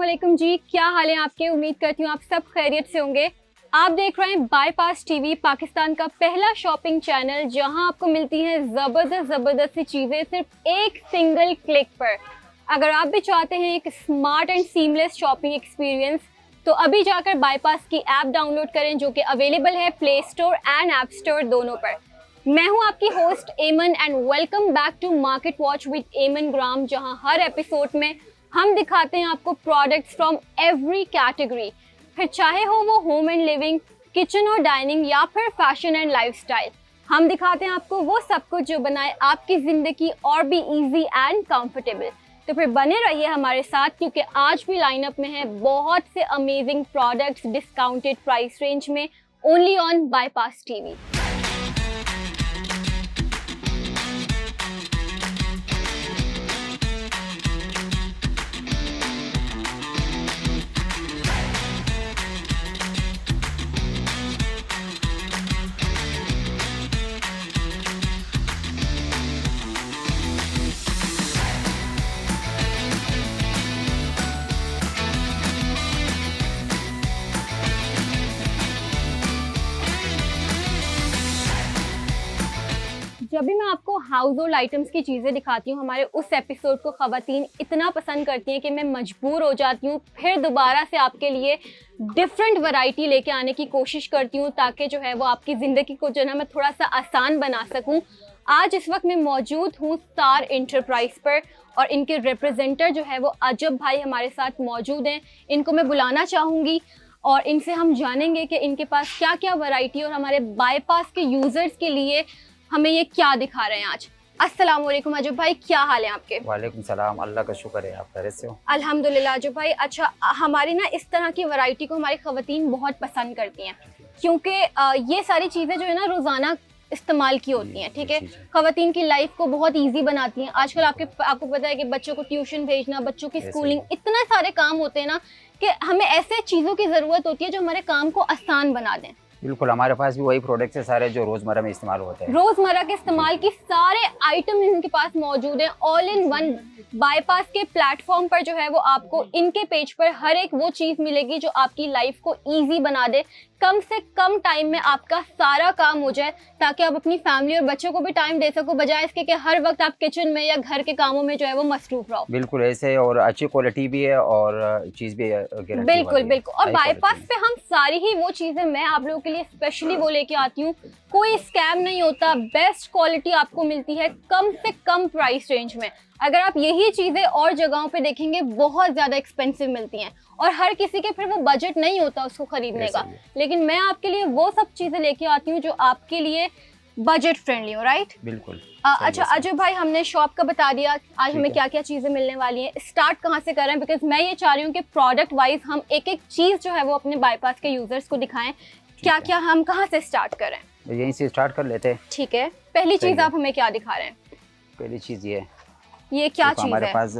वालेकुम जी, क्या हाल है आपके। उम्मीद करती हूँ आप सब खैरियत से होंगे। आप देख रहे हैं बाईपास टीवी, पाकिस्तान का पहला शॉपिंग चैनल जहां आपको मिलती हैं जबरदस्त सी चीजें सिर्फ एक सिंगल क्लिक पर। अगर आप भी चाहते हैं एक smart and seamless shopping experience तो अभी जाकर बाईपास की ऐप डाउनलोड करें जो कि अवेलेबल है Play Store and App Store दोनों पर। मैं हूं आपकी host Aman and welcome back to market watch with Aman ग्राम, जहां हर एपिसोड में हम दिखाते हैं आपको प्रोडक्ट्स फ्रॉम एवरी कैटेगरी, फिर चाहे हो वो होम एंड लिविंग, किचन और डाइनिंग या फिर फैशन एंड लाइफस्टाइल। हम दिखाते हैं आपको वो सब कुछ जो बनाए आपकी जिंदगी और भी इजी एंड कंफर्टेबल। तो फिर बने रहिए हमारे साथ क्योंकि आज भी लाइनअप में है बहुत से amazing products discounted price range में, ओनली ऑन बाईपास टीवी। जब भी मैं आपको हाउस होल्ड आइटम्स की चीज़ें दिखाती हूँ, हमारे उस एपिसोड को ख़वातीन इतना पसंद करती हैं कि मैं मजबूर हो जाती हूँ फिर दोबारा से आपके लिए डिफरेंट वैरायटी लेके आने की कोशिश करती हूँ ताकि जो है वो आपकी ज़िंदगी को जो है ना मैं थोड़ा सा आसान बना सकूँ। आज इस वक्त मैं मौजूद हूँ स्टार इंटरप्राइज पर और इनके रिप्रेजेंटर जो है वो अजब भाई हमारे साथ मौजूद हैं। इनको मैं बुलाना चाहूँगी और इनसे हम जानेंगे कि इनके पास क्या क्या वैरायटी और हमारे बाईपास के यूज़र्स के लिए हमें ये क्या दिखा रहे हैं आज। अस्सलाम वालेकुम अजब भाई, क्या हाल है आपके? वालेकुम सलाम, अल्लाह का शुक्र है, आप खैरियत से हो? अल्हम्दुलिल्लाह अजब भाई। अच्छा, हमारी ना इस तरह की वैरायटी को हमारी ख़वातीन बहुत पसंद करती हैं क्योंकि ये सारी चीज़ें जो है ना रोज़ाना इस्तेमाल की होती हैं, ठीक है। ख़वातीन की लाइफ को बहुत इजी बनाती हैं। आजकल आपको पता है कि बच्चों को ट्यूशन भेजना, बच्चों की स्कूलिंग, इतने सारे काम होते हैं ना कि हमें ऐसे चीज़ों की ज़रूरत होती है जो हमारे काम को आसान बना दें। बिल्कुल, हमारे पास भी वही प्रोडक्ट्स है सारे जो रोजमर्रा में इस्तेमाल होते हैं। रोजमर्रा के इस्तेमाल की सारे आइटम इनके पास मौजूद हैं ऑल इन वन। बाईपास के प्लेटफॉर्म पर जो है वो आपको इनके पेज पर हर एक वो चीज़ मिलेगी जो आपकी लाइफ को इजी बना दे, कम से कम टाइम में आपका सारा काम हो जाए ताकि आप अपनी फैमिली और बच्चों को भी टाइम दे सको, बजाय इसके कि हर वक्त आप किचन में या घर के कामों में जो है वो मसरूफ रहो। बिल्कुल ऐसे, और अच्छी क्वालिटी भी है और चीज़ भी बिल्कुल बिल्कुल। और बाईपास पे हम सारी ही वो चीज़ें मैं आप लोगों के लिए स्पेशली वो लेके आती हूँ। कोई स्कैम नहीं होता, बेस्ट क्वालिटी आपको मिलती है कम से कम प्राइस रेंज में। अगर आप यही चीज़ें और जगहों पे देखेंगे बहुत ज़्यादा एक्सपेंसिव मिलती हैं और हर किसी के फिर वो बजट नहीं होता उसको खरीदने का, लेकिन मैं आपके लिए वो सब चीज़ें लेके आती हूँ जो आपके लिए बजट फ्रेंडली हो। राइट, बिल्कुल। अच्छा अजय भाई, हमने शॉप का बता दिया, आज हमें क्या क्या चीज़ें मिलने वाली हैं। स्टार्ट कहाँ से करें? बिकॉज मैं ये चाह रही हूँ कि प्रोडक्ट वाइज हम एक एक चीज़ जो है वो अपने बाईपास के यूजर्स को दिखाएं। क्या क्या हम कहाँ से स्टार्ट करें? यहीं से स्टार्ट कर लेते हैं। ठीक है, पहली चीज़ आप हमें क्या दिखा रहे हैं? पहली चीज़ ये क्या चीज़ है? हमारे पास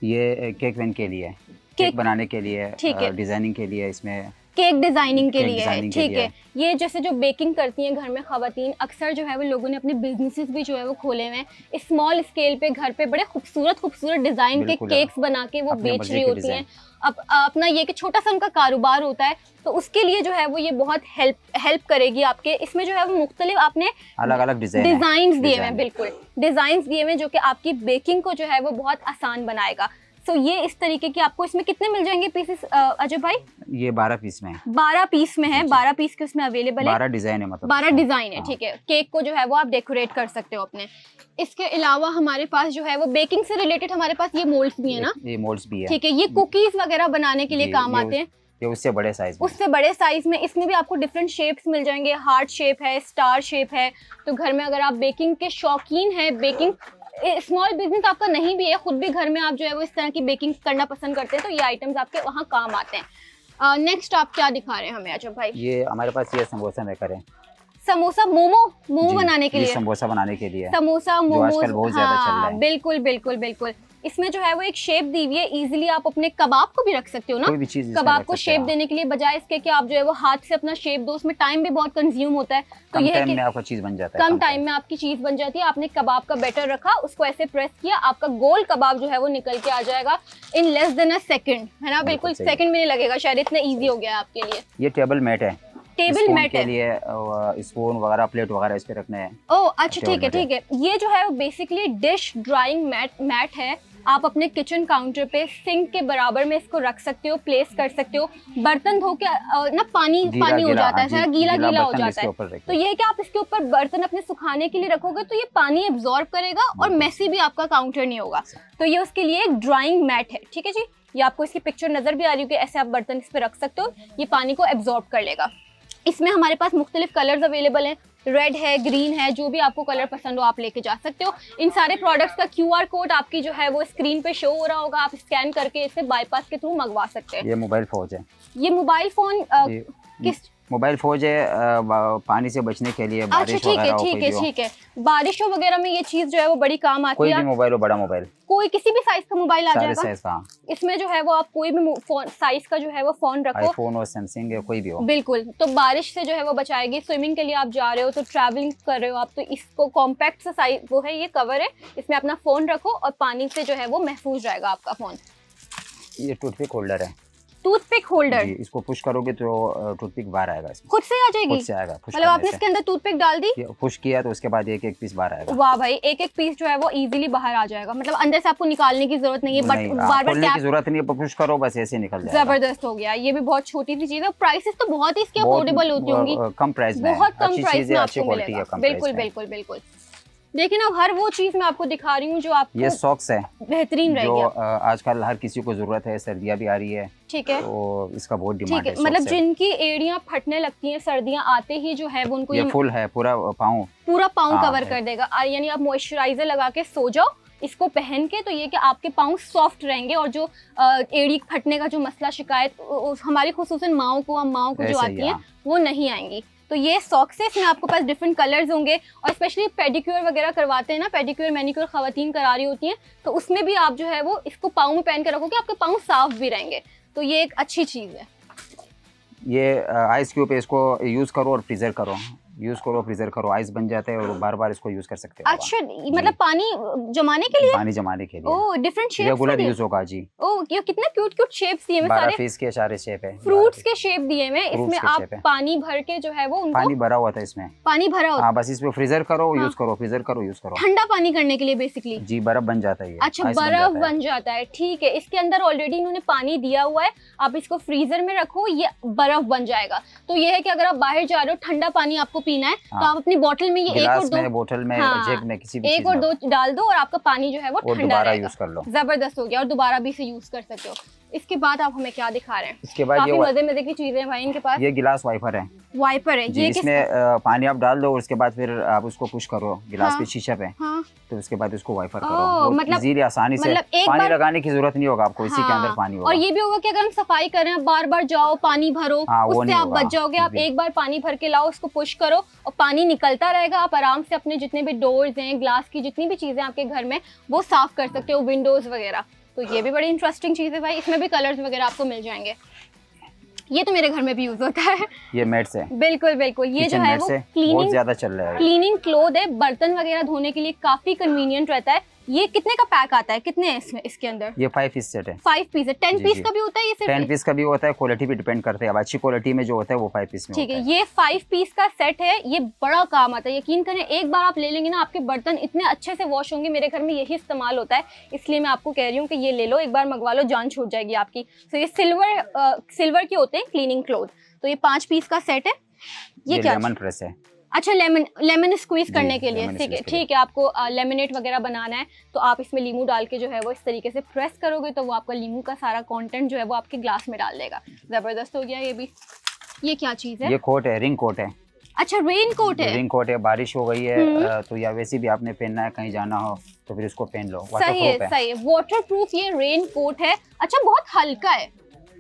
ये केक वेन के लिए, केक बनाने के लिए, डिजाइनिंग के लिए, इसमें केक डिजाइनिंग के लिए है, ठीक है। ये जैसे जो बेकिंग करती हैं घर में ख़वातीन, अक्सर जो है वो लोगों ने अपने बिजनेसेस भी जो है वो खोले हुए हैं। स्मॉल स्केल पे घर पे बड़े खूबसूरत डिज़ाइन के केक्स बना के वो बेच रही होती हैं। अब अपना ये कि छोटा सा उनका कारोबार होता है तो उसके लिए जो है वो ये बहुत हेल्प करेगी आपके। इसमें जो है वो मुख्तलिफ आपने अलग अलग डिज़ाइंस दिए हुए हैं, बिल्कुल डिज़ाइंस दिए हुए हैं जो कि आपकी बेकिंग को जो है वो बहुत आसान बनाएगा। तो ये इस तरीके की आपको इसमें कितने मिल जाएंगे पीसेस अजय भाई? ये 12 पीस में है। 12 पीस में है, 12 पीस के उसमें अवेलेबल है। 12 डिजाइन है, मतलब 12 डिजाइन है, ठीक है। केक को जो है वो आप डेकोरेट कर सकते हो अपने। इसके अलावा हमारे पास जो है वो बेकिंग से रिलेटेड हमारे पास ये मोल्ड्स भी है ना? ये मोल्ड्स भी है, ठीक है। ये कुकीज वगैरह बनाने के लिए काम आते हैं। ये उससे बड़े साइज में, उससे बड़े साइज में इसमें भी आपको डिफरेंट शेप्स मिल जाएंगे। हार्ट शेप है, स्टार शेप है। तो घर में अगर आप बेकिंग के शौकीन हैं, बेकिंग स्मॉल बिजनेस आपका नहीं भी है, खुद भी घर में आप जो है वो इस तरह की बेकिंग करना पसंद करते हैं तो ये आइटम्स आपके वहाँ काम आते हैं। नेक्स्ट आप क्या दिखा रहे हैं हमें अजब भाई? ये हमारे पास ये समोसा मेकर है। समोसा मोमो बनाने के लिए, समोसा बनाने के लिए, समोसा मोमो आजकल बहुत ज्यादा चल रहा है। बिल्कुल बिल्कुल बिल्कुल। इसमें जो है वो एक शेप दी हुई है, इजीली आप अपने कबाब को भी रख सकते हो ना, कोई भी चीज कबाब को शेप देने के लिए, बजाय इसके कि आप जो है वो हाथ से अपना शेप दो, उसमें टाइम भी बहुत कंज्यूम होता है। तो ये है कि आपका चीज बन जाता है, कम टाइम में आपकी चीज बन जाती है। आपने कबाब का बैटर रखा, उसको ऐसे प्रेस किया, आपका गोल कबाब जो है वो निकल के आ जाएगा in less than a second, है ना, बिल्कुल सेकंड में नहीं लगेगा शायद, इतना इजी हो गया आपके लिए। ये टेबल मैट है, टेबल मैट के लिए स्पून वगैरह प्लेट वगैरह इस पे रखने हैं। ओह अच्छा, ठीक है ठीक है। ये जो है वो बेसिकली डिश ड्राइंग मैट है। आप अपने किचन काउंटर पे सिंक के बराबर में इसको रख सकते हो, प्लेस कर सकते हो। बर्तन धो के ना पानी हो जाता है, गीला हो जाता है, तो ये है कि आप इसके ऊपर बर्तन अपने सुखाने के लिए रखोगे तो ये पानी एब्जॉर्ब करेगा और मेसी भी आपका काउंटर नहीं होगा। तो ये उसके लिए एक ड्राइंग मैट है, ठीक है जी। ये आपको इसकी पिक्चर नजर भी आ रही होगी, ऐसे आप बर्तन इस पे रख सकते हो, ये पानी को एब्जॉर्ब कर लेगा। इसमें हमारे पास मुख्तलिफ कलर्स अवेलेबल हैं, रेड है, ग्रीन है, जो भी आपको कलर पसंद हो आप लेके जा सकते हो। इन सारे प्रोडक्ट्स का QR कोड आपकी जो है वो स्क्रीन पे शो हो रहा होगा, आप स्कैन करके इसे बाईपास के थ्रू मंगवा सकते हैं। ये मोबाइल फोन है, ये मोबाइल फोन किस मोबाइल फोन है, पानी से बचने के लिए, बारिश अच्छा ठीक है। बारिशों वगैरह में ये चीज जो है वो बड़ी काम आती है। कोई भी मोबाइल हो, बड़ा मोबाइल, कोई किसी भी साइज का मोबाइल आ जाएगा। साइज का इसमें जो है वो आप कोई भी साइज का जो है वो फोन रखो, आईफोन और सैमसंग या कोई भी हो, बिल्कुल। तो बारिश से जो है वो बचाएगी। स्विमिंग के लिए आप जा रहे हो, तो ट्रैवलिंग कर रहे हो आप, तो इसको कॉम्पैक्ट सा साइज वो है, ये कवर है, इसमें अपना फोन रखो और पानी से जो है वो महफूज रहेगा आपका फोन। ये टूथपिक होल्डर है, टूथपिक होल्डर, इसको पुश करोगे तो टूथपिक बाहर आएगा, इसमें खुद से आ जाएगी, खुद से आएगा। मतलब आपने इसके अंदर टूथपिक डाल दी, पुश किया तो उसके बाद एक एक पीस बाहर आएगा। वाह भाई, एक एक पीस जो है वो इजीली बाहर आ जाएगा, मतलब अंदर से आपको निकालने की जरूरत नहीं है, बट बार बार की जरूरत नहीं है, पुश करो बस ऐसे निकल जाएगा। जबरदस्त हो गया, ये भी बहुत छोटी सी चीज है। प्राइसेस तो बहुत ही इसके अफोर्डेबल होती होंगी, कम प्राइस में, बहुत कम प्राइस में आपको क्वालिटी मिलेगा। बिल्कुल। देखिए ना, हर वो चीज मैं आपको दिखा रही हूँ जो आपको, ये सॉक्स है, बेहतरीन रहेगी, आजकल हर किसी को जरूरत है, सर्दियाँ भी आ रही है, ठीक है, तो इसका बहुत डिमांड है। मतलब जिनकी एड़ियां फटने लगती हैं सर्दियां आते ही जो है वो उनको ये फुल है, पूरा पाँव कवर कर देगा। यानी आप मॉइस्चराइजर लगा के सो जाओ इसको पहन के, तो ये कि आपके पाँव सॉफ्ट रहेंगे और जो एड़ी फटने का जो मसला शिकायत हमारी खुसूसन माओं को जो आती है वो नहीं आएंगी। तो ये सॉक्स है, इसमें आपको पास डिफरेंट कलर्स होंगे, और स्पेशली पेडिक्योर वगैरह करवाते हैं ना, पेडिक्योर मैनिक्योर खवातीन करा रही होती हैं, तो उसमें भी आप जो है वो इसको पाँव में पहन के रखोगे, आपके पाँव साफ भी रहेंगे, तो ये एक अच्छी चीज़ है। ये आइस क्यूब, इसको यूज़ करो और फ्रीजर करो, आइस बन जाता है और बार बार इसको यूज कर सकते हैं। अच्छा, मतलब पानी जमाने के लिए, पानी जमाने के लिए। ओह, डिफरेंट शेप्स, रेगुलर यूज होगा जी। ओह, ये कितना क्यूट शेप्स दिए हैं, सारे फीस के सारे शेप है, फ्रूट्स के शेप दिए हैं। इसमें आप पानी भर के जो है वो उनको, पानी भरा हुआ था इसमें, पानी भरा हुआ, हाँ, बस इसमें फ्रीजर करो, यूज करो, ठंडा पानी करने के लिए बेसिकली जी, बर्फ बन जाता है। अच्छा, बर्फ बन जाता है, ठीक है। इसके अंदर ऑलरेडी इन्होंने पानी दिया हुआ है, आप इसको फ्रीजर में रखो, ये बर्फ बन जाएगा। तो ये है कि अगर आप बाहर जा रहे हो, ठंडा पानी आपको पीना है, तो आप अपनी बोतल में ये एक और दो बोतल में, जग में, किसी भी एक और दो डाल दो और आपका पानी जो है वो ठंडा रहेगा, यूज कर लो। जबरदस्त हो गया, और दोबारा भी इसे यूज कर सकते हो। इसके बाद आप हमें क्या दिखा रहे हैं? इसके बाद काफी मजे की चीजें हैं भाई इनके पास। ये गिलास वाइपर है, ये इसमें पानी आप डाल दो और उसके बाद फिर आप उसको पुश करो गिलास पे, शीशे पे, तो उसके बाद उसको वाइपर करो, मतलब इजीली, आसानी से, पानी लगाने की जरूरत नहीं होगा आपको, इसी के अंदर पानी होगा। और ये भी होगा कि अगर हम सफाई कर रहे हैं, बार बार जाओ पानी भरो, उससे आप बच जाओगे। आप एक बार पानी भर के लाओ, उसको पुश करो और पानी निकलता रहेगा, आप आराम से अपने जितने भी डोर्स हैं, ग्लास की जितनी भी चीजें आपके घर में वो साफ कर सकते हो, विंडोज वगैरह। तो ये भी बड़ी इंटरेस्टिंग चीज है भाई, इसमें भी कलर्स वगैरह आपको मिल जाएंगे। ये तो मेरे घर में भी यूज होता है, ये मैट्स है, बिल्कुल। ये जो है वो बहुत ज्यादा चल रहा है, क्लीनिंग क्लोथ है, बर्तन वगैरह धोने के लिए काफी कन्वीनियंट रहता है। ये कितने का पैक आता है, कितने हैं इसके अंदर? ये 5 पीस सेट है, 5 पीस है। 10 पीस का भी होता है, ये सिर्फ 10 पीस का भी होता है, क्वालिटी पे डिपेंड करता है। अब अच्छी क्वालिटी में जो होता है वो 5 पीस में ठीक है। ये 5 पीस का सेट है, ये बड़ा काम आता है, यकीन करें, एक बार आप ले लेंगे ना, आपके बर्तन इतने अच्छे से वॉश होंगे। मेरे घर में यही इस्तेमाल होता है, इसलिए मैं आपको कह रही हूँ कि ये ले लो, एक बार मंगवा लो, जान छूट जाएगी आपकी। तो ये सिल्वर के होते हैं क्लीनिंग क्लोथ। तो ये 5 पीस का सेट है। ये क्या लेमन प्रेस है? अच्छा, लेमन स्क्वीज करने के लिए, ठीक है। आपको लेमनेट वगैरह बनाना है तो आप इसमें लीमू डाल के जो है वो इस तरीके से प्रेस करोगे तो वो आपका लीमू का सारा कंटेंट जो है वो आपके ग्लास में डाल देगा। जबरदस्त हो गया ये भी। ये क्या चीज है? ये कोट है, रिंग कोट है। अच्छा, रेन कोट है। रिंग कोट है, बारिश हो गई है तो या वैसे भी आपने पहनना है, कहीं जाना हो तो फिर इसको पहन लो। सही है। वाटर प्रूफ ये रेन कोट है। अच्छा, बहुत हल्का है,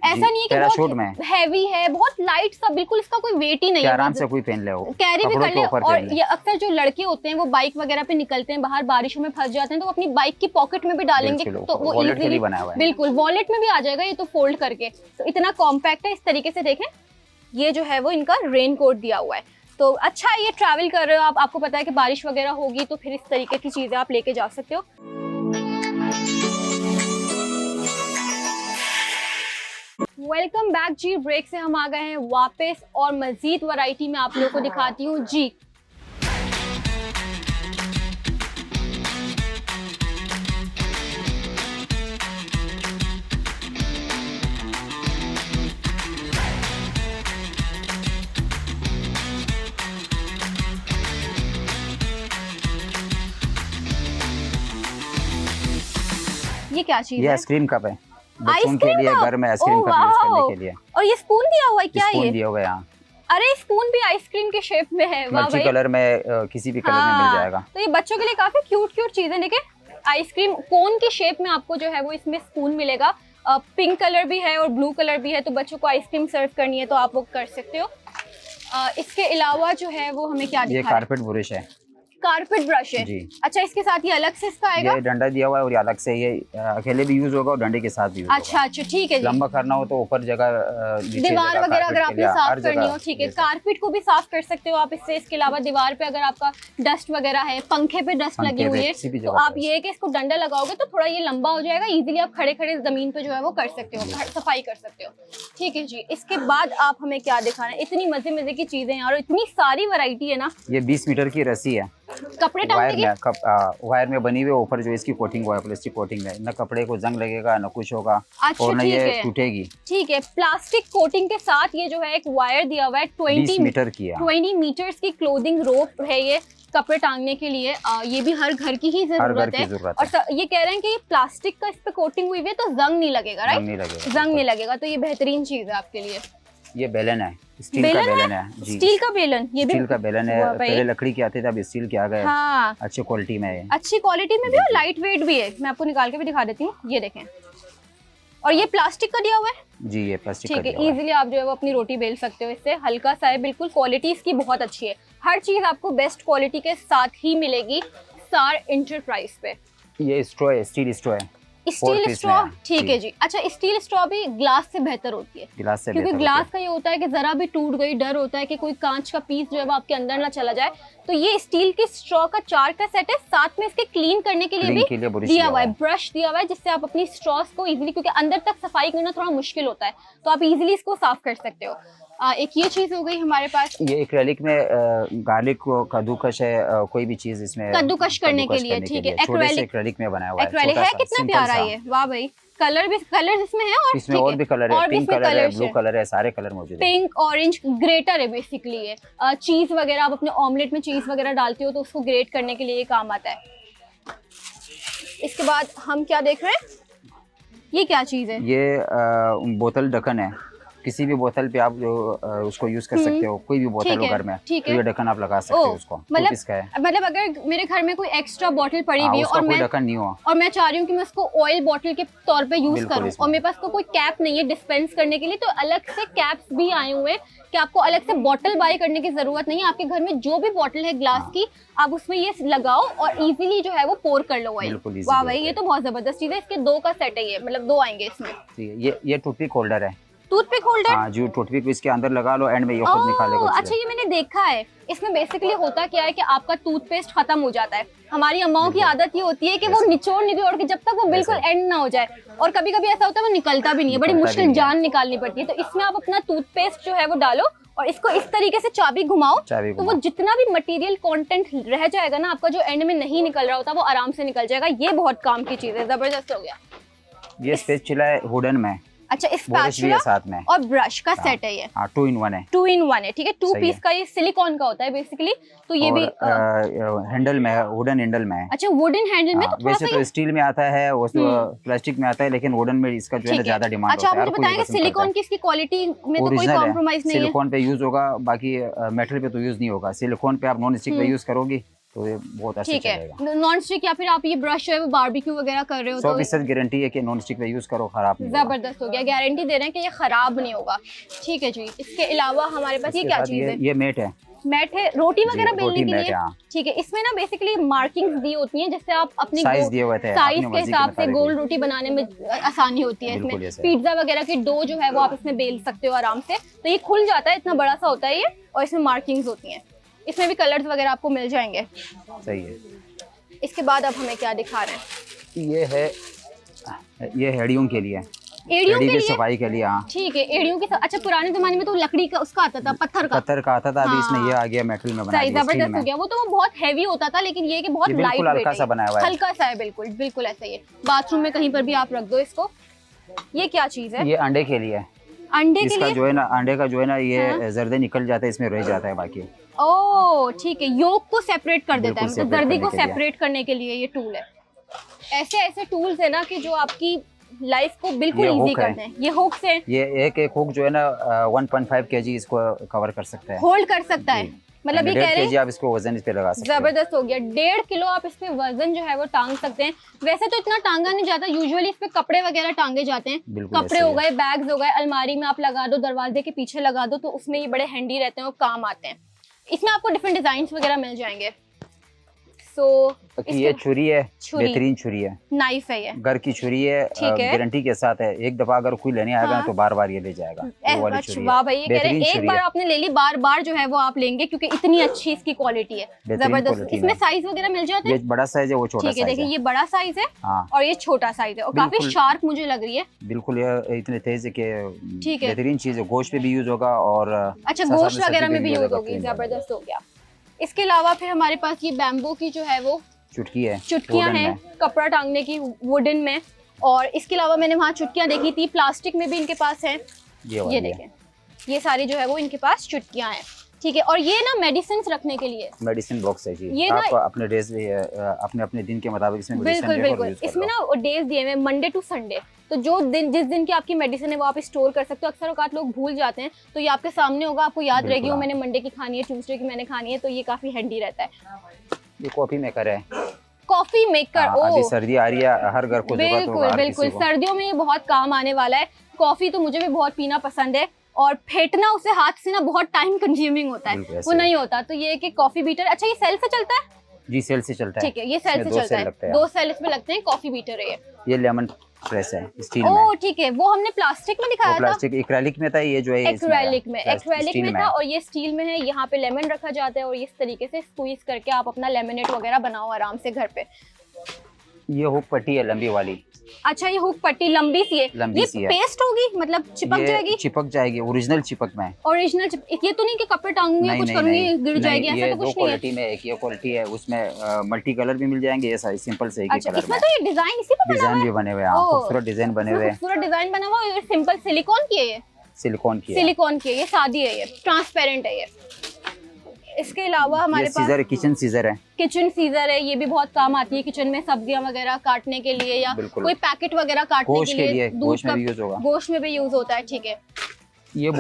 ऐसा नहीं है कि बहुत हैवी है, बहुत लाइट सा, बिल्कुल इसका कोई वेट ही नहीं है, आराम से कोई पहन ले, कैरी भी कर ले। और ये अक्सर जो लड़के होते हैं वो बाइक वगैरह पे निकलते हैं बाहर, बारिशों में फंस जाते हैं, तो अपनी बाइक की पॉकेट में भी डालेंगे तो वो इजीली, बिल्कुल वॉलेट में भी आ जाएगा ये तो फोल्ड करके। तो इतना कॉम्पैक्ट है। इस तरीके से देखें, ये जो है वो इनका रेन कोट दिया हुआ है, तो अच्छा है। ये ट्रैवल कर रहे हो आप, आपको पता है कि बारिश वगैरह होगी, तो फिर इस तरीके की चीजें आप लेके जा सकते हो। वेलकम बैक जी। ब्रेक से हम आ गए हैं वापस और मजीद वैरायटी में आप लोगों को दिखाती हूँ जी। ये क्या चीज है? ये आइसक्रीम कप है, बच्चों के लिए घर में आइसक्रीम कप यूज करने के लिए। और ये स्पून दिया हुआ है क्या? ये स्पून दिया हुआ है यहाँ। अरे स्पून भी आइसक्रीम के शेप में है, वाह भाई। कलर में किसी भी कलर में मिल जाएगा। तो ये बच्चों के लिए काफी क्यूट क्यूट चीज है। देखिए आइसक्रीम कोन के शेप में आपको जो है वो इसमें स्पून मिलेगा। पिंक कलर भी है और ब्लू कलर भी है, तो बच्चों को आइसक्रीम सर्व करनी है तो आप वो कर सकते हो। इसके अलावा जो है वो हमें क्या दिखा है? ये कारपेट ब्रश है, कारपेट ब्रश है। अच्छा, इसके साथ ये अलग से इसका आएगा? ये डंडा दिया हुआ है और ये अलग से, ये अकेले भी यूज होगा और डंडे के साथ भी यूज अच्छा अच्छा, ठीक है जी। लंबा करना हो तो ऊपर जगह, दीवार वगैरह अगर आपने साफ करनी हो, ठीक है। कारपेट को भी साफ कर सकते हो आप इससे। इसके अलावा दीवार पे अगर आपका डस्ट वगैरह है, पंखे पे डस्ट लगी हुई है, तो आप ये कि इसको डंडा लगाओगे तो थोड़ा ये लंबा हो जाएगा, इजीली आप खड़े खड़े जमीन पे जो है वो कर सकते हो, सफाई कर सकते हो। ठीक है जी। इसके बाद आप हमें क्या दिखाना है? इतनी मजे मजे की चीजें यार, इतनी सारी वैरायटी है ना। ये 20 मीटर की रस्सी है, कपड़े वायर में बनी हुई, ऊपर जो इसकी कोटिंग हुआ है प्लास्टिक कोटिंग है, ना कपड़े को जंग लगेगा ना कुछ होगा। अच्छा, और ना ये टूटेगी। ठीक है, प्लास्टिक कोटिंग के साथ ये जो है एक वायर दिया हुआ है, 20 मीटर की है, 20 मीटर्स की क्लोथिंग रोप है ये कपड़े टांगने के लिए। ये भी हर घर की ही जरूरत है। और ये कह रहे हैं कि प्लास्टिक का इस पे कोटिंग हुई है तो जंग नहीं लगेगा, राइट? जंग नहीं लगेगा, तो ये बेहतरीन चीज है आपके लिए। ये बेलन है, स्टील का बेलन है जी। स्टील का बेलन, ये भी स्टील का बेलन है। पहले लकड़ी के आते थे, अब स्टील के आ गए। हाँ, अच्छी क्वालिटी में है, अच्छी क्वालिटी में भी और लाइट वेट भी है। मैं आपको निकाल के भी दिखा देती हूँ, ये देखें। और ये प्लास्टिक का दिया हुआ है जी, ये प्लास्टिक का। ठीक है, इजीली आप जो है वो अपनी रोटी बेल सकते हो इससे। हल्का सा है बिल्कुल, क्वालिटी इसकी बहुत अच्छी है। हर चीज आपको बेस्ट क्वालिटी के साथ ही मिलेगी स्टार एंटरप्राइज पे। ये स्ट्रॉ है, स्टील स्ट्रॉ है, स्टील स्ट्रॉ, ठीक है जी। अच्छा, स्टील स्ट्रॉ भी ग्लास से बेहतर होती है, ग्लास से, क्योंकि ग्लास का ये होता है कि जरा भी टूट गई, डर होता है कि कोई कांच का पीस जो है वो आपके अंदर ना चला जाए। तो ये स्टील की स्ट्रॉ का 4 का सेट है, साथ में इसके क्लीन करने के लिए भी दिया हुआ है, ब्रश दिया हुआ है, जिससे आप अपनी स्ट्रॉस को इजीली, क्योंकि अंदर तक सफाई करना थोड़ा मुश्किल होता है, तो आप इजीली इसको साफ कर सकते हो। एक ये चीज हो गई हमारे पास। ये एक्रेलिक में गार्लिक को कद्दूकश है, कोई भी चीज इसमें कद्दूकश करने के लिए, ठीक है। एक्रेलिक में बनाया हुआ है, एक्रेलिक है, कितना प्यारा है ये, वाह भाई। कलर भी, कलर इसमें है और इसमें और भी कलर है, पिंक कलर है, ब्लू कलर है, सारे कलर मौजूद है। पिंक, ऑरेंज, ग्रेटर है बेसिकली ये। चीज वगैरह आप अपने ऑमलेट में चीज वगैरह डालते हो तो उसको ग्रेट करने के लिए ये काम आता है। इसके बाद हम क्या देख रहे हैं? ये क्या चीज है? ये बोतल ढक्कन है। किसी भी बोतल पे आप जो उसको यूज कर सकते हो, कोई भी बोतल हो घर में, तो ये ढक्कन आप लगा सकते हो उसको। मतलब अगर मेरे घर में कोई एक्स्ट्रा बोतल पड़ी हुई है और मैं ढक्कन नहीं हो और मैं चाह रही हूँ कि मैं उसको ऑयल बोतल के तौर पे यूज करूँ और मेरे पास कोई कैप नहीं है डिस्पेंस करने के लिए, तो अलग से कैप्स भी आए हुए हैं कि आपको अलग से बोतल बाय करने की जरूरत नहीं है। आपके घर में जो भी बोतल है ग्लास की, आप उसमें ये लगाओ और इजीली जो है वो पोर कर लो ऑयल। वाह भाई, ये तो बहुत जबरदस्त चीज है। इसके 2 का सेट है ये, मतलब 2 आएंगे इसमें। ये टूथपिक होल्डर है, टूथपिक होल्डर। हाँ जी, टूथपिक इसके अंदर लगा लो, एंड में ये खुद निकालेगा। अच्छा, ये मैंने देखा है। इसमें बेसिकली होता क्या है कि आपका टूथपेस्ट खत्म हो जाता है। हमारी अम्माओं की आदत ये होती है कि वो निचोड़ के जब तक वो बिल्कुल एंड ना हो जाए, और कभी कभी ऐसा होता है वो निकलता भी नहीं है, बड़ी मुश्किल जान निकालनी पड़ती है। तो इसमें आप अपना टूथपेस्ट जो है वो डालो और इसको इस तरीके से चाबी घुमाओ, तो वो जितना भी मटेरियल कंटेंट रह जाएगा ना आपका, जो एंड में नहीं निकल रहा होता, वो आराम से निकल जाएगा। ये बहुत काम की चीज है, जबरदस्त हो गया। ये स्पैचुला है वुडन में। अच्छा, स्पैचुला साथ में और ब्रश का सेट है ये। 2 in 1 है, 2 in 1 है, ठीक है। 2 पीस का ये सिलिकॉन का होता है बेसिकली। तो ये भी हैंडल में है, वुडन हैंडल में है। अच्छा, वुडन हैंडल में। तो वैसे तो स्टील में आता है, वो प्लास्टिक में आता है, लेकिन वुडन में इसका जो है ज्यादा डिमांड होता है। अच्छा, आप मुझे बताएंगे सिलिकॉन की इसकी क्वालिटी में तो कोई कॉम्प्रोमाइज नहीं है? सिलिकॉन पे यूज होगा, बाकी मेटल पे तो यूज नहीं होगा। सिलिकॉन पे आप नॉन स्टिक पे यूज करोगे तो ये बहुत अच्छा चलेगा। नॉन स्टिक या फिर आप ये ब्रश जो है वो बारबेक्यू वगैरह कर रहे हो 100% गारंटी है कि नॉन स्टिक पे यूज करो, खराब नहीं होगा। जबरदस्त हो गया, गारंटी दे रहे हैं कि ये खराब नहीं होगा। ठीक है जी, इसके अलावा हमारे पास ये क्या चीज है? ये मैट है। मैट है रोटी वगैरह बेलने के लिए। हाँ। ठीक है, इसमें ना बेसिकली मार्किंग्स दी होती हैं, जिससे आप अपनी साइज दिए हुए थे, साइज के हिसाब से गोल रोटी बनाने में आसानी होती है। इसमें पिज्जा वगैरह की डो जो है वो आप इसमें बेल सकते हो आराम से, तो ये खुल जाता है, इतना बड़ा सा होता है ये, और इसमें मार्किंग्स होती हैं। इसमें भी कलर्स वगैरह आपको मिल जाएंगे। सही है। इसके बाद अब हमें क्या दिखा रहे हैं? ये हेडियों के लिए, एड़ियों के लिए सफाई के लिए। हाँ ठीक है, एड़ियों के। अच्छा, पुराने जमाने में तो लकड़ी का उसका आता था, पत्थर का आता था। अभी इसमें ये आ गया मेटल में बना दिया। जबरदस्त हो गया। वो तो वो बहुत हैवी होता था, लेकिन ये कि बहुत लाइट वेट हल्का सा बनाया हुआ है, हल्का सा है, बिल्कुल बिल्कुल ऐसा ही है। बाथरूम में कहीं पर भी आप रख दो इसको। ये क्या चीज है? ये अंडे के लिए। अंडे के लिए जो है ना, अंडे का जो है ना, ये जर्दे निकल जाता है, इसमें रह जाता है बाकी। ओह ठीक है, योक को सेपरेट कर देता है, मतलब जर्दी को सेपरेट करने के लिए ये टूल है। ऐसे ऐसे टूल्स है ना कि जो आपकी लाइफ को बिल्कुल इजी करते हैं। ये हुक्स है। ये एक हुक जो है ना 1.5 kg इसको कवर कर सकता है, होल्ड कर सकता है। मतलब ये कह रहे हैं आप इसको वजन इस पे लगा सकते हैं। जबरदस्त हो गया, 1.5 किलो आप इस पे वजन जो है वो टांग सकते हैं। वैसे तो इतना टांगा नहीं जाता, यूजुअली इस पे कपड़े वगैरह टांगे जाते हैं। कपड़े हो गए, बैग्स हो गए, अलमारी में आप लगा दो, दरवाजे के पीछे लगा दो, तो उसमें ये बड़े हैंडी रहते हैं और काम आते हैं। इसमें आपको डिफरेंट डिजाइन वगैरह मिल जाएंगे। ये छुरी है, बेहतरीन छुरी है, नाइफ है, ये घर की छुरी है, गारंटी के साथ है। एक दफा अगर कोई लेने आएगा ना तो बार बार ये ले जाएगा। वाह भाई, ये कह रहे हैं एक बार आपने ले ली, बार बार जो है वो आप लेंगे, क्योंकि इतनी अच्छी इसकी क्वालिटी है। जबरदस्त। इसमें साइज वगैरह मिल जाते हैं। ये बड़ा साइज है, वो छोटा साइज है। देखिए, ये बड़ा साइज है और ये छोटा साइज है, और काफी शार्प मुझे लग रही है। बिल्कुल, ये इतने तेज है कि बेहतरीन चीज है। गोश्त पे भी यूज होगा और अच्छा, गोश्त वगैरह में भी यूज होगी। जबरदस्त हो गया। इसके अलावा फिर हमारे पास ये बैम्बू की जो है वो चुटकियां हैं, कपड़ा टांगने की, वुडन में। और इसके अलावा मैंने वहाँ चुटकियां देखी थी, प्लास्टिक में भी इनके पास है। ये देखें, ये सारी जो है वो इनके पास चुटकियां हैं। ठीक है, और ये ना मेडिसिन रखने के लिए मेडिसिन बॉक्स है जी। ये आप अपने डेज अपने दिन के मुताबिक इसमें बिल्कुल इसमें ना डेज दिए हुए, मंडे टू संडे। तो जो दिन जिस दिन की आपकी मेडिसिन है वो आप स्टोर कर सकते हो। अक्सर औकात लोग भूल जाते हैं, तो ये आपके सामने होगा, आपको याद रहेगी वो मैंने मंडे की खानी है, ट्यूसडे की मैंने खानी है, तो ये काफी हैंडी रहता है। ये कॉफी मेकर है। कॉफी मेकर, अभी सर्दी आ रही है, हर घर को बिल्कुल सर्दियों में ये बहुत काम आने वाला है। कॉफी तो मुझे भी बहुत पीना पसंद है, और फेंटना उसे हाथ से ना बहुत टाइम कंज्यूमिंग होता है, वो नहीं होता। तो ये कि कॉफी बीटर, अच्छा ये सेल से चलता है जी? सेल से चलता है। ठीक है, ये सेल से चलता है, 2 सेल इसमें लगते हैं। कॉफी बीटर है ये लेमन प्रेस है, स्टील में। ओह ठीक है, वो हमने प्लास्टिक में दिखाया था। प्लास्टिक एक्रेलिक में था, ये जो है एक्रेलिक में था, और ये स्टील में है। यहाँ पे लेमन रखा जाता है, और इस तरीके से स्क्वीज करके आप अपना लेमनेट वगैरह बनाओ आराम से घर पे। ये हुक पट्टी है लंबी वाली। अच्छा, ये हुक पट्टी लंबी सी है, ये पेस्ट होगी, मतलब चिपक जाएगी। ओरिजिनल चिपक में, ओरिजिनल ये तो नहीं कि कपड़े टांगूंगी कुछ करूंगी गिर जाएगी, ऐसा तो कुछ नहीं है। क्वालिटी में एक ये क्वालिटी है, उसमें मल्टी कलर भी मिल जाएंगे, ऐसा सिंपल से एक ही कलर में। इसमें तो ये डिजाइन इसी पे डिजाइन भी बने हुए हैं, खूबसूरत डिजाइन बने हुए हैं। खूबसूरत डिजाइन बना हुआ है, सिंपल सिलिकॉन की है, ये सिलिकॉन की है, ये सादी है, ये ट्रांसपेरेंट है ये। इसके अलावा हमारे पास किचन सीजर है, ये भी बहुत काम आती है किचन में, सब्जियां वगैरह काटने के लिए, या कोई पैकेट वगैरह काटने के लिए, गोश्त में भी यूज होगा, गोश्त में भी यूज होता है। ठीक है, ये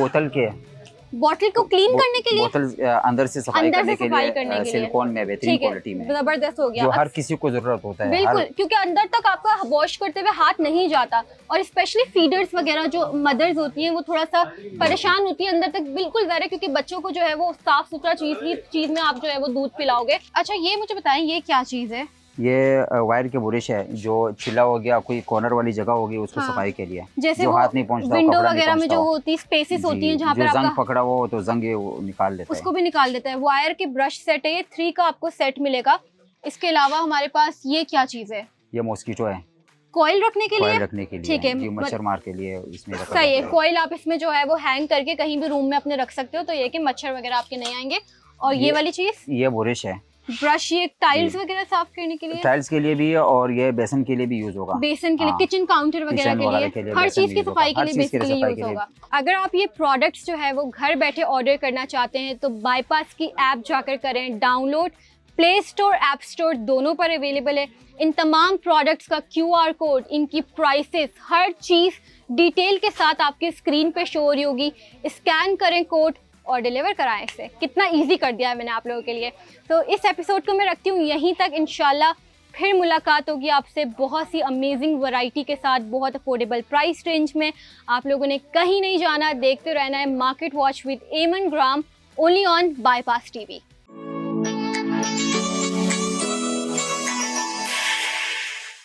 बोतल को क्लीन करने के लिए, बोतल अंदर से सफाई करने के लिए सिलिकॉन में बेहतरीन क्वालिटी में, जबरदस्त हो गया, जो हर किसी को जरूरत होता है। बिल्कुल, क्योंकि अंदर तक आपका वॉश करते हुए हाथ नहीं जाता, और स्पेशली फीडर्स वगैरह जो मदर्स होती हैं वो थोड़ा सा परेशान होती है अंदर तक, बिल्कुल ज़ाहिर है, क्योंकि बच्चों को जो है वो साफ सुथरा चीज में आप जो है वो दूध पिलाओगे। अच्छा, ये मुझे बताएं, ये क्या चीज है? ये वायर के बुरिश है, जो छिला हो गया, कोई कॉर्नर वाली जगह होगी, उसको सफाई के लिए, जैसे जो हाथ नहीं पहुंचता, विंडो वगैरह में जो होती स्पेसेस होती हैं जहाँ पर आपका जंग पकड़ा हो तो जंग निकाल देता है, उसको भी निकाल देता है। वायर के ब्रश सेट है, ये 3 का आपको सेट मिलेगा। इसके अलावा हमारे पास ये क्या चीज है? ये मॉस्किटो है, कॉइल रखने के लिए, ठीक है, मच्छर मार के लिए इसमें सही है। कॉइल आप इसमें जो है वो हैंग करके कहीं भी रूम में अपने रख सकते हो, तो ये कि मच्छर वगैरह आपके नहीं आएंगे। और ये वाली चीज, ये बुरिश है, ब्रश, ये टाइल्स वगैरह साफ करने के लिए, टाइल्स के लिए भी, और ये बेसन के लिए भी यूज होगा, बेसन के लिए, किचन काउंटर वगैरह के लिए, हर चीज की सफाई के लिए बेसिकली यूज होगा। अगर आप ये प्रोडक्ट्स जो है वो घर बैठे ऑर्डर करना चाहते हैं तो बाईपास की ऐप जाकर करें download. Play store, app Store दोनों पर अवेलेबल है। इन तमाम प्रोडक्ट्स का QR कोड, इनकी प्राइसेस, हर चीज़ डिटेल के साथ आपके स्क्रीन पे शो हो रही होगी। स्कैन करें कोड और डिलीवर कराएं इसे। कितना इजी कर दिया है मैंने आप लोगों के लिए। तो इस एपिसोड को मैं रखती हूँ यहीं तक। इंशाल्लाह फिर मुलाकात होगी आपसे बहुत सी अमेजिंग वैरायटी के साथ, बहुत अफोर्डेबल प्राइस रेंज में। आप लोगों ने कहीं नहीं जाना, देखते रहना है market watch with Aman gram, only on bypass TV.